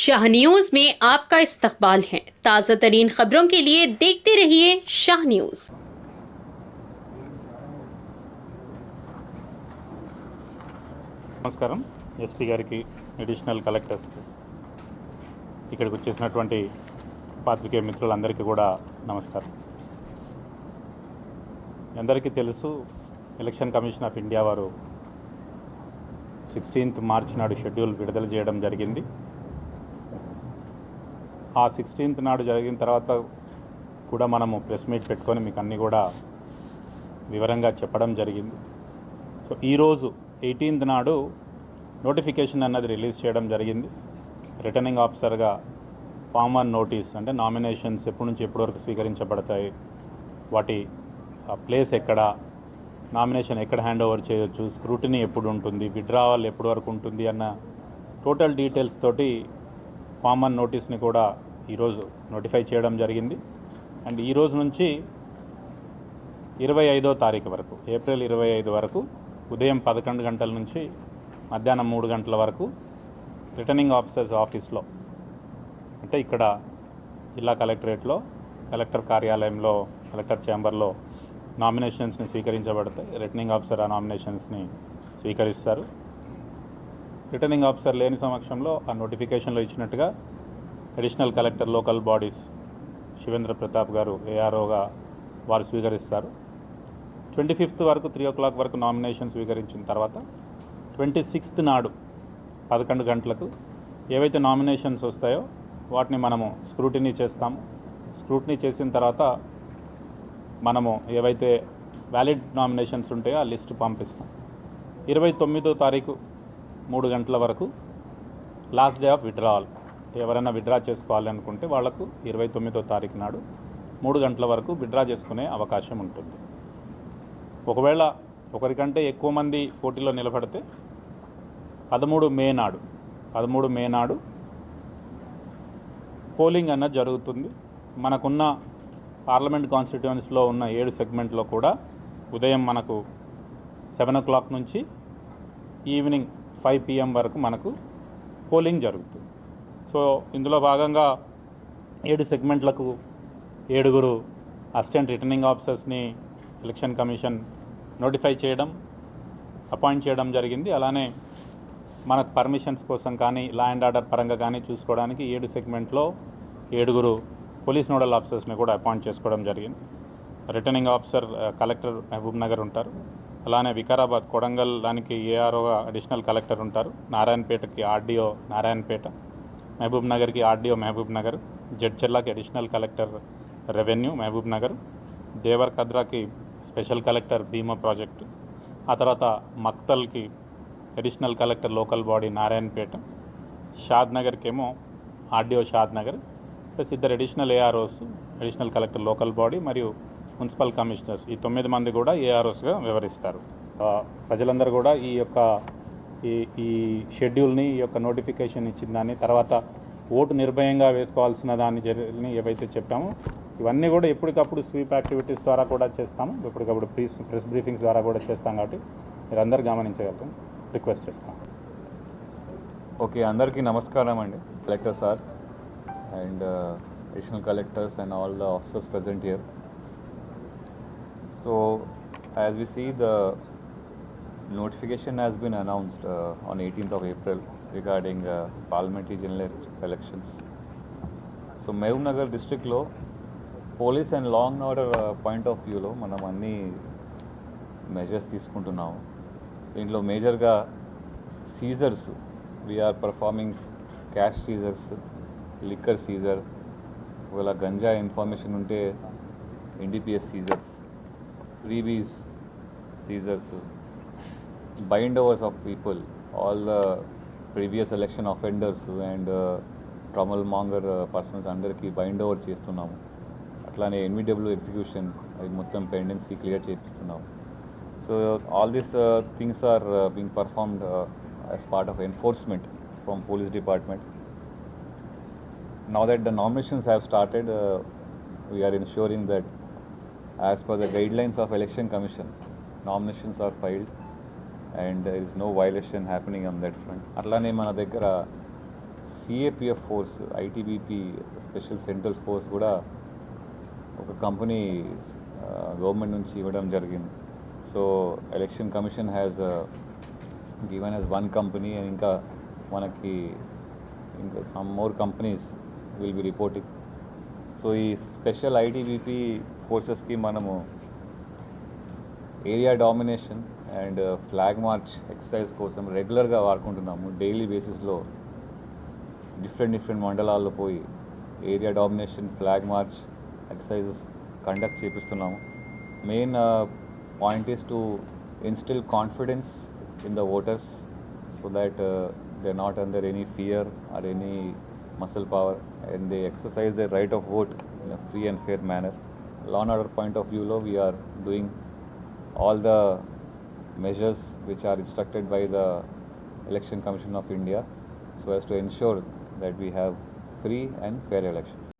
Shah news में आपका इस्तकबाल है। ताज़ा तरीन खबरों के लिए देखते रहिए शाह न्यूज। నమస్కారం. ఎస్పీ గారికి, అడిషనల్ కలెక్టర్స్కి, ఇక్కడికి వచ్చేసినటువంటి పాత్రికేయ మిత్రులందరికీ కూడా నమస్కారం. అందరికీ తెలుసు, ఎలక్షన్ కమిషన్ ఆఫ్ ఇండియా వారు 16th మార్చి నాడు షెడ్యూల్ విడుదల చేయడం జరిగింది. ఆ 16th నాడు జరిగిన తర్వాత కూడా మనము ప్రెస్ మీట్ పెట్టుకొని మీకు అన్నీ కూడా వివరంగా చెప్పడం జరిగింది. సో ఈరోజు 18th నాడు నోటిఫికేషన్ అన్నది రిలీజ్ చేయడం జరిగింది. రిటర్నింగ్ ఆఫీసర్గా ఫామ్ 1 నోటీస్, అంటే నామినేషన్స్ ఎప్పటి నుంచి ఎప్పటి వరకు స్వీకరించబడతాయి, వాటి ప్లేస్ ఎక్కడ, నామినేషన్ ఎక్కడ హ్యాండ్ ఓవర్ చేయొచ్చు, స్క్రూటినీ ఎప్పుడు ఉంటుంది, విత్డ్రావల్ ఎప్పటి వరకు ఉంటుంది అన్న టోటల్ డీటెయిల్స్ తోటి ఫామ్ 1 నోటీస్ని కూడా ఈరోజు నోటిఫై చేయడం జరిగింది. అండ్ ఈరోజు నుంచి 25వ తారీఖు వరకు, ఏప్రిల్ 25 వరకు ఉదయం 11 గంటల నుంచి మధ్యాహ్నం 3 గంటల వరకు రిటర్నింగ్ ఆఫీసర్స్ ఆఫీస్లో, అంటే ఇక్కడ జిల్లా కలెక్టరేట్లో, కలెక్టర్ కార్యాలయంలో, కలెక్టర్ ఛాంబర్లో నామినేషన్స్ని స్వీకరించబడతాయి. రిటర్నింగ్ ఆఫీసర్ ఆ నామినేషన్స్ని స్వీకరిస్తారు. రిటర్నింగ్ ఆఫీసర్ లేని సమక్షంలో ఆ నోటిఫికేషన్లో ఇచ్చినట్టుగా additional collector local bodies Shivendra Pratap గారు ఏఆర్ఓగా వారు స్వీకరిస్తారు. 25th వరకు 3 o'clock వరకు నామినేషన్ స్వీకరించిన తర్వాత 26th నాడు 11 గంటలకు ఏవైతే నామినేషన్స్ వస్తాయో వాటిని మనము స్క్రూటినీ చేస్తాము. స్క్రూటినీ చేసిన తర్వాత మనము ఏవైతే వ్యాలిడ్ నామినేషన్స్ ఉంటాయో ఆ లిస్టు పంపిస్తాం. 29వ తారీఖు 3 గంటల వరకు లాస్ట్ డే ఆఫ్ విత్డ్రావల్. ఎవరైనా విత్డ్రా చేసుకోవాలనుకుంటే వాళ్లకు 29వ తారీఖు నాడు 3 గంటల వరకు విత్డ్రా చేసుకునే అవకాశం ఉంటుంది. ఒకవేళ ఒకరికంటే ఎక్కువ మంది పోటీలో నిలబడితే 13 మే నాడు పోలింగ్ అన్నది జరుగుతుంది. మనకున్న పార్లమెంట్ కాన్స్టిట్యుయెన్సీలో ఉన్న 7 సెగ్మెంట్లో కూడా ఉదయం మనకు 7 o'clock నుంచి ఈవినింగ్ 5 PM వరకు మనకు పోలింగ్ జరుగుతుంది. సో ఇందులో భాగంగా 7 సెగ్మెంట్లకు 7 అసిస్టెంట్ రిటర్నింగ్ ఆఫీసర్స్ని ఎలక్షన్ కమిషన్ నోటిఫై చేయడం, అపాయింట్ చేయడం జరిగింది. అలానే మనకు పర్మిషన్స్ కోసం కానీ, లా అండ్ ఆర్డర్ పరంగా కానీ చూసుకోవడానికి 7 సెగ్మెంట్లో 7 పోలీస్ నోడల్ ఆఫీసర్స్ని కూడా అపాయింట్ చేసుకోవడం జరిగింది. Returning officer collector Mahabubnagar ఉంటారు. అలానే వికారాబాద్, కొడంగల్ దానికి ఏఆర్ఓగా అడిషనల్ కలెక్టర్ ఉంటారు. నారాయణపేటకి ఆర్డీఓ నారాయణపేట, మహబూబ్ నగర్కి ఆర్డీఓ మహబూబ్ నగర్, జడ్చెల్లాకి additional collector revenue Mahabubnagar, దేవరకద్రాకి స్పెషల్ కలెక్టర్ భీమా ప్రాజెక్టు, ఆ తర్వాత మక్తల్కి additional collector local body Narayanpet, షాద్ నగర్కి ఏమో RDO Shadnagar, plus 2 additional AROs, additional collector local body మరియు మున్సిపల్ కమిషనర్స్, ఈ 9 మంది కూడా ఏఆర్ఓస్గా వ్యవహరిస్తారు. ప్రజలందరూ కూడా ఈ షెడ్యూల్ని, ఈ యొక్క నోటిఫికేషన్ ఇచ్చిన దాన్ని, తర్వాత ఓటు నిర్భయంగా వేసుకోవాల్సిన దాన్ని ఏవైతే చెప్పామో ఇవన్నీ కూడా ఎప్పటికప్పుడు స్వీప్ యాక్టివిటీస్ ద్వారా కూడా చేస్తాము. ఎప్పటికప్పుడు ప్రెస్ బ్రీఫింగ్స్ ద్వారా కూడా చేస్తాం. కాబట్టి మీరు అందరు గమనించగలరు, రిక్వెస్ట్ చేస్తాం. ఓకే, అందరికీ నమస్కారం అండి. Collector sir and additional collectors and all the officers present here. So as we see, the notification has been announced on 18th of April regarding parliamentary general elections. So Mehboob Nagar district lo police and law and order point of view lo manam anni measures తీసుకుంటున్నాము. దీంట్లో మేజర్గా seizures, we're performing cash seizures, liquor seizure, ఒకవేళ ganja information ఉంటే NDPS seizures, freebies seizures, bind overs of people, all the previous election offenders and trouble monger persons అందరికీ bind over చేస్తున్నాము. అట్లానే NBW execution అది మొత్తం పెండెన్సీ క్లియర్ చేపిస్తున్నాము. So all these things are being performed as part of enforcement from police department. Now that the nominations have started, we are ensuring that as per the guidelines of Election Commission, nominations are filed and there is no violation happening on that front. అట్లానే మన దగ్గర CAPF force ITBP special central force కూడా ఒక company government నుంచి ఇవ్వడం జరిగింది. So election commission has given as one company and ఇంకా మనకి ఇంకా some more companies will be reporting. So ఈ స్పెషల్ ఐటీబీపీ ఫోర్సెస్కి మనము area domination and flag march exercise కోసం రెగ్యులర్గా వాడుకుంటున్నాము. డైలీ బేసిస్లో డిఫరెంట్ మండలాల్లో పోయి area domination flag march exercises conduct చేపిస్తున్నాము. Main point is to instil confidence in the voters so that they're not under any fear or any muscle power and they exercise their right of vote in a free and fair manner. Law and order point of view lo we are doing all the measures which are instructed by the Election Commission of India so as to ensure that we have free and fair elections.